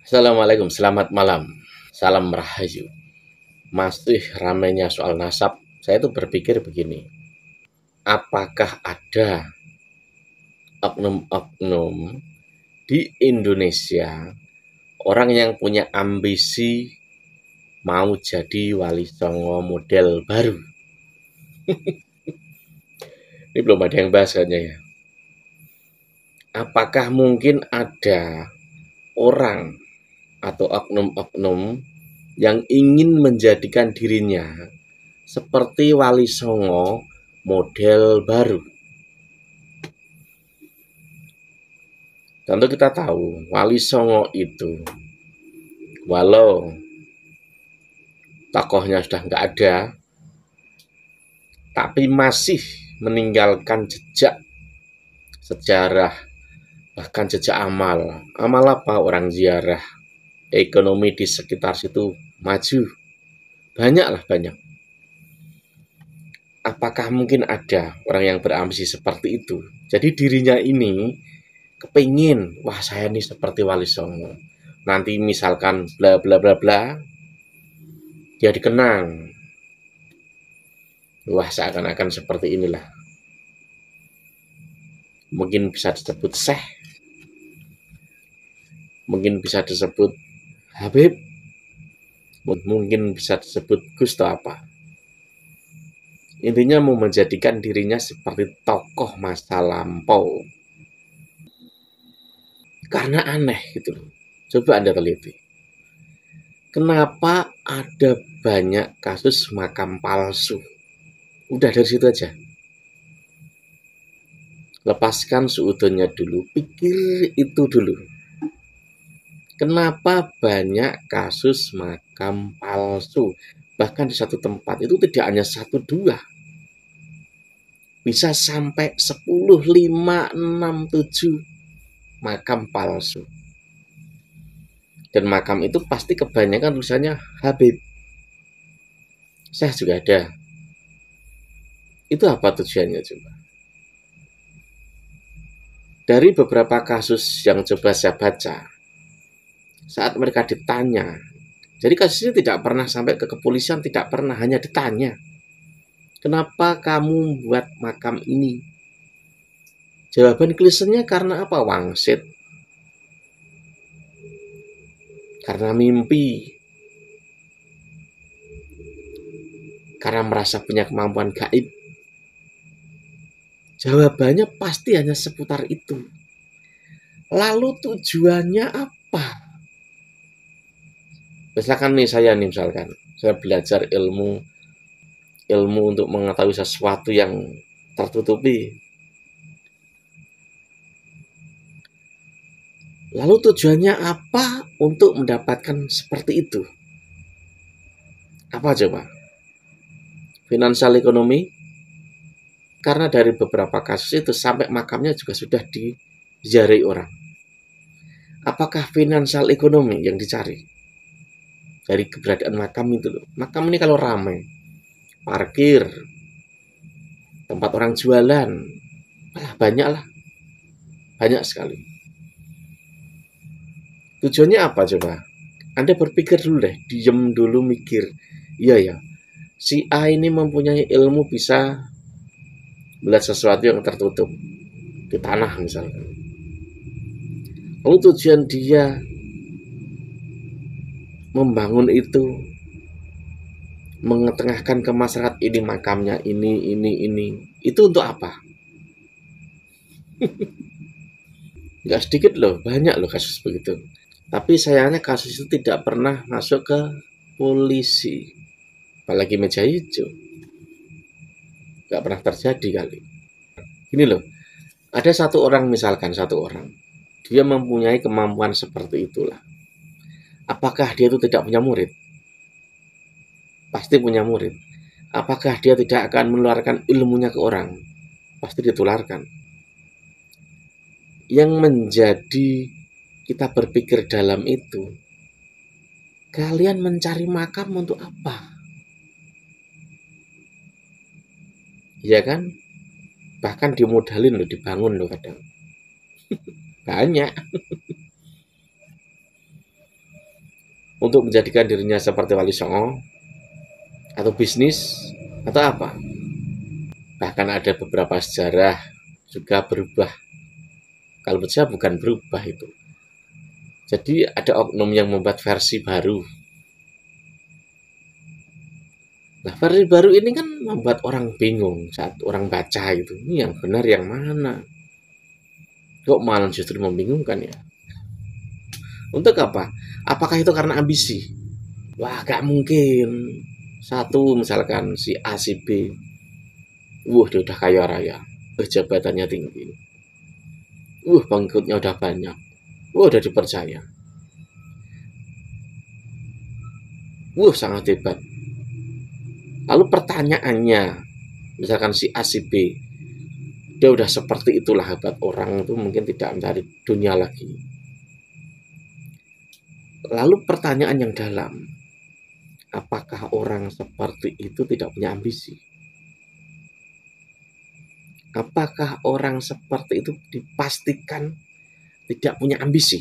Assalamualaikum, selamat malam. Salam Rahayu. Masih ramainya soal nasab. Saya tuh berpikir begini, apakah ada oknum-oknum di Indonesia orang yang punya ambisi mau jadi wali songo model baru? Ini belum ada yang bahas kayaknya ya. Apakah mungkin ada orang atau oknum-oknum yang ingin menjadikan dirinya seperti wali songo model baru? Tentu kita tahu wali songo itu walau tokohnya sudah nggak ada, tapi masih meninggalkan jejak sejarah, bahkan jejak amal. Amal apa? Orang ziarah, ekonomi di sekitar situ maju, banyak. Apakah mungkin ada orang yang berambisi seperti itu? Jadi dirinya ini kepingin, wah saya nih seperti wali songo. Nanti misalkan bla bla bla bla, dia dikenang. Wah seakan-akan seperti inilah. Mungkin bisa disebut Syekh, mungkin bisa disebut Habib, mungkin bisa disebut Gus atau apa. Intinya mau menjadikan dirinya seperti tokoh masa lampau. Karena aneh gitu loh. Coba Anda teliti. Kenapa ada banyak kasus makam palsu? Udah dari situ aja. Lepaskan seutuhnya dulu, pikir itu dulu. Kenapa banyak kasus makam palsu? Bahkan di satu tempat itu tidak hanya satu dua, bisa sampai 10, 5, 6, 7 makam palsu. Dan makam itu pasti kebanyakan tulisannya Habib. Saya juga ada. Itu apa tujuannya coba? Dari beberapa kasus yang coba saya baca, saat mereka ditanya, jadi kasus ini tidak pernah sampai ke kepolisian, tidak pernah, hanya ditanya, kenapa kamu buat makam ini? Jawaban klisenya karena apa? Wangsit, karena mimpi, karena merasa punya kemampuan gaib. Jawabannya pasti hanya seputar itu. Lalu tujuannya apa? Misalkan nih saya belajar ilmu untuk mengetahui sesuatu yang tertutupi. Lalu tujuannya apa untuk mendapatkan seperti itu? Apa coba? Finansial ekonomi? Karena dari beberapa kasus itu sampai makamnya juga sudah diziarahi orang. Apakah finansial ekonomi yang dicari dari keberadaan makam itu loh? Makam ini kalau ramai, parkir, tempat orang jualan, banyak sekali. Tujuannya apa coba? Anda berpikir dulu deh, diem dulu mikir. Iya ya, si A ini mempunyai ilmu bisa melihat sesuatu yang tertutup di tanah misalnya. Lalu tujuan dia membangun itu, mengetengahkan ke masyarakat ini makamnya ini. Itu untuk apa? Nggak sedikit loh, banyak loh kasus begitu. Tapi sayangnya kasus itu tidak pernah masuk ke polisi. Apalagi meja hijau. Nggak pernah terjadi kali. Gini loh, ada satu orang, dia mempunyai kemampuan seperti itulah. Apakah dia itu tidak punya murid? Pasti punya murid. Apakah dia tidak akan menularkan ilmunya ke orang? Pasti ditularkan. Yang menjadi kita berpikir dalam itu, kalian mencari makam untuk apa? Ya kan? Bahkan dimodalin loh, dibangun loh kadang. Banyak. untuk menjadikan dirinya seperti Wali Songo atau bisnis atau apa. Bahkan ada beberapa sejarah juga berubah. Kalau menurut saya bukan berubah itu. Jadi ada oknum yang membuat versi baru. Nah, versi baru ini kan membuat orang bingung saat orang baca itu. Ini yang benar yang mana? Kok malah justru membingungkan ya? Untuk apa? Apakah itu karena ambisi? Wah, gak mungkin. Satu misalkan si A si B, dia udah kaya raya, jabatannya tinggi, pengikutnya udah banyak, udah dipercaya, sangat hebat. Lalu pertanyaannya, misalkan si A si B, dia udah seperti itulah hebat, orang itu mungkin tidak mencari dunia lagi. Lalu pertanyaan yang dalam, apakah orang seperti itu tidak punya ambisi? Apakah orang seperti itu dipastikan tidak punya ambisi?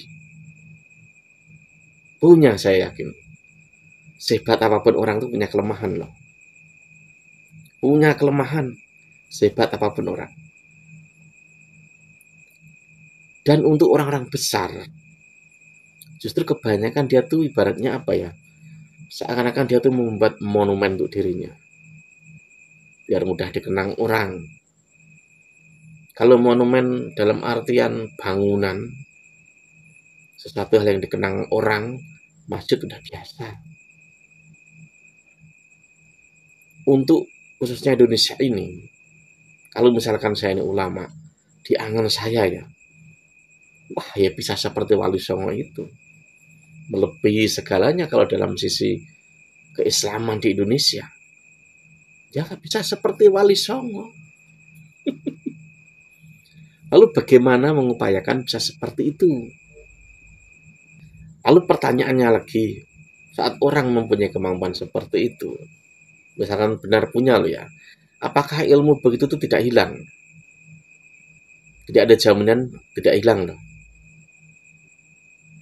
Punya, saya yakin. Sehebat apapun orang itu punya kelemahan loh. Punya kelemahan, sehebat apapun orang. Dan untuk orang-orang besar, justru kebanyakan dia tuh ibaratnya apa ya? Seakan-akan dia tuh membuat monumen untuk dirinya. Biar mudah dikenang orang. Kalau monumen dalam artian bangunan, sesuatu hal yang dikenang orang, masjid udah biasa. Untuk khususnya Indonesia ini, kalau misalkan saya ini ulama, di angan saya ya, wah ya bisa seperti Wali Songo itu. Melebihi segalanya kalau dalam sisi keislaman di Indonesia. Ya bisa seperti Wali Songo. Lalu bagaimana mengupayakan bisa seperti itu? Lalu pertanyaannya lagi, saat orang mempunyai kemampuan seperti itu, misalkan benar punya loh ya, apakah ilmu begitu itu tidak hilang? Tidak ada jaminan tidak hilang loh.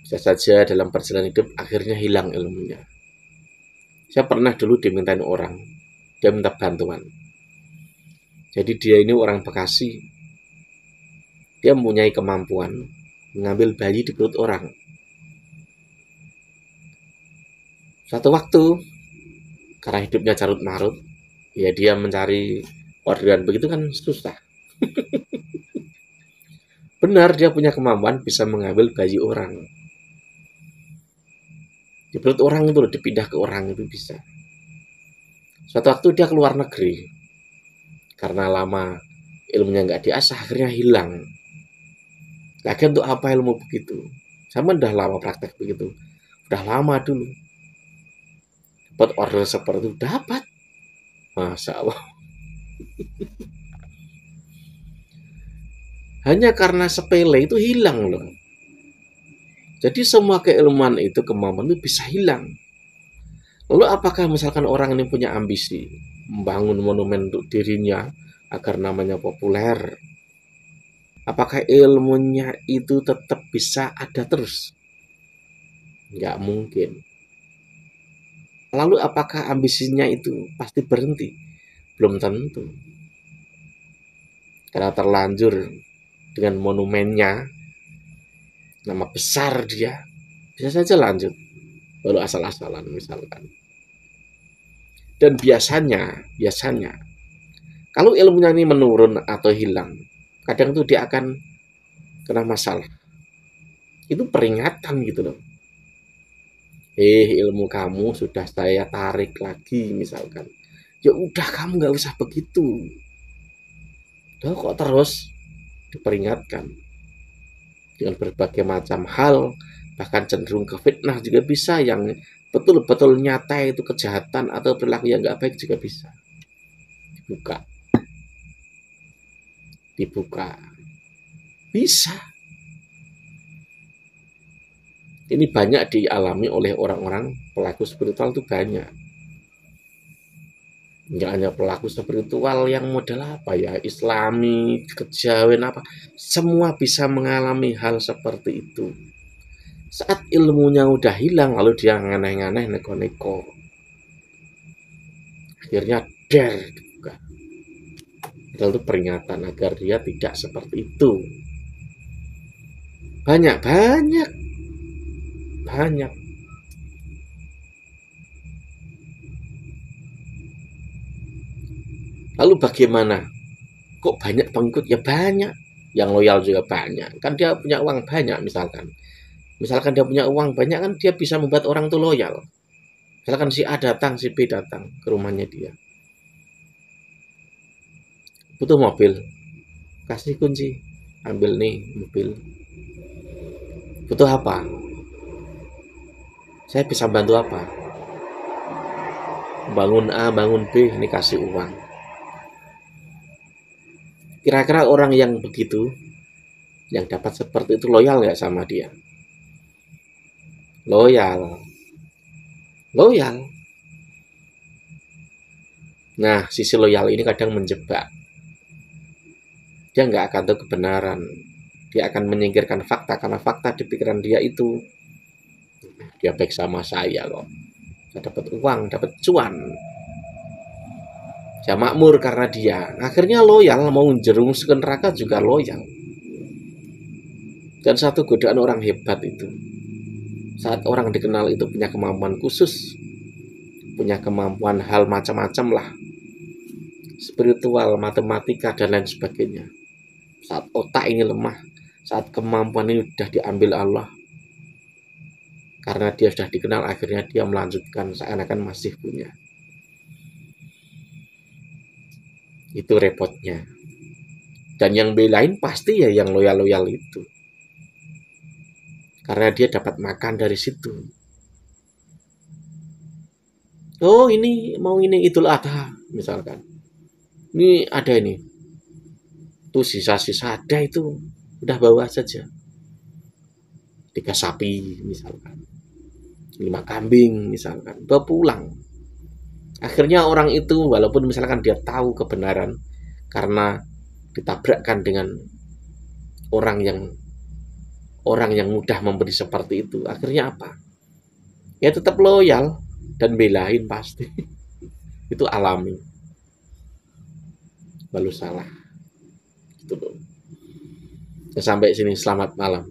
Bisa saja dalam perjalanan hidup akhirnya hilang ilmunya. Saya pernah dulu dimintain orang, dia minta bantuan. Jadi dia ini orang Bekasi, dia mempunyai kemampuan mengambil bayi di perut orang. Suatu waktu, karena hidupnya carut marut, ya dia mencari orderan begitu kan susah. Benar dia punya kemampuan bisa mengambil bayi orang. Di perut orang itu dipindah ke orang itu bisa. Suatu waktu dia keluar negeri, karena lama ilmunya nggak diasah, akhirnya hilang. Lagi untuk apa ilmu begitu? Sama udah lama praktek begitu. Udah lama dulu. Dapat order seperti itu, dapat. Masya Allah. Hanya karena sepele itu hilang loh. Jadi semua keilmuan itu, kemampuan itu bisa hilang. Lalu apakah misalkan orang ini punya ambisi membangun monumen untuk dirinya agar namanya populer? Apakah ilmunya itu tetap bisa ada terus? Nggak mungkin. Lalu apakah ambisinya itu pasti berhenti? Belum tentu. Karena terlanjur dengan monumennya, nama besar dia, bisa saja lanjut. Lalu asal-asalan misalkan. Dan biasanya, kalau ilmunya ini menurun atau hilang, kadang tuh dia akan kena masalah. Itu peringatan gitu loh. Ilmu kamu sudah saya tarik lagi misalkan. Ya udah kamu nggak usah begitu. Udah kok terus diperingatkan dengan berbagai macam hal, bahkan cenderung ke fitnah juga bisa, yang betul-betul nyata itu kejahatan atau perilaku yang nggak baik juga bisa dibuka bisa. Ini banyak dialami oleh orang-orang pelaku spiritual, itu banyak. Nggak hanya pelaku spiritual yang model apa ya, Islami, kejawen apa, semua bisa mengalami hal seperti itu. Saat ilmunya udah hilang, lalu dia nganeh-nganeh, neko-neko. Akhirnya der dibuka. Itu peringatan agar dia tidak seperti itu. Banyak. Lalu bagaimana? Kok banyak pengikut? Ya banyak. Yang loyal juga banyak. Kan dia punya uang banyak misalkan. Misalkan dia punya uang banyak, kan dia bisa membuat orang tuh loyal. Misalkan si A datang, si B datang ke rumahnya dia. Butuh mobil. Kasih kunci. Ambil nih mobil. Butuh apa? Saya bisa bantu apa? Bangun A, bangun B, ini kasih uang. Kira-kira orang yang begitu, yang dapat seperti itu loyal nggak sama dia? Loyal. Nah, sisi loyal ini kadang menjebak. Dia nggak akan tahu kebenaran. Dia akan menyingkirkan fakta, karena fakta di pikiran dia itu, dia baik sama saya kok. Saya dapat uang, dapat cuan. Saya makmur karena dia. Akhirnya loyal, mau jerumus ke neraka juga loyal. Dan satu godaan orang hebat itu, saat orang dikenal itu punya kemampuan khusus, punya kemampuan hal macam-macam lah, spiritual, matematika, dan lain sebagainya. Saat otak ini lemah, saat kemampuan ini sudah diambil Allah, karena dia sudah dikenal, akhirnya dia melanjutkan seakan-akan masih punya. Itu repotnya. Dan yang belain pasti ya yang loyal-loyal itu, karena dia dapat makan dari situ. Oh ini mau ini Idul Adha misalkan, ini ada ini tuh sisa-sisa ada itu, udah bawa saja 3 sapi misalkan, 5 kambing misalkan, bawa pulang. Akhirnya orang itu walaupun misalkan dia tahu kebenaran, karena ditabrakkan dengan orang yang mudah memberi seperti itu, akhirnya apa? Ya tetap loyal dan belain pasti. Itu alami. Lalu salah. Itu loh. Sampai sini, selamat malam.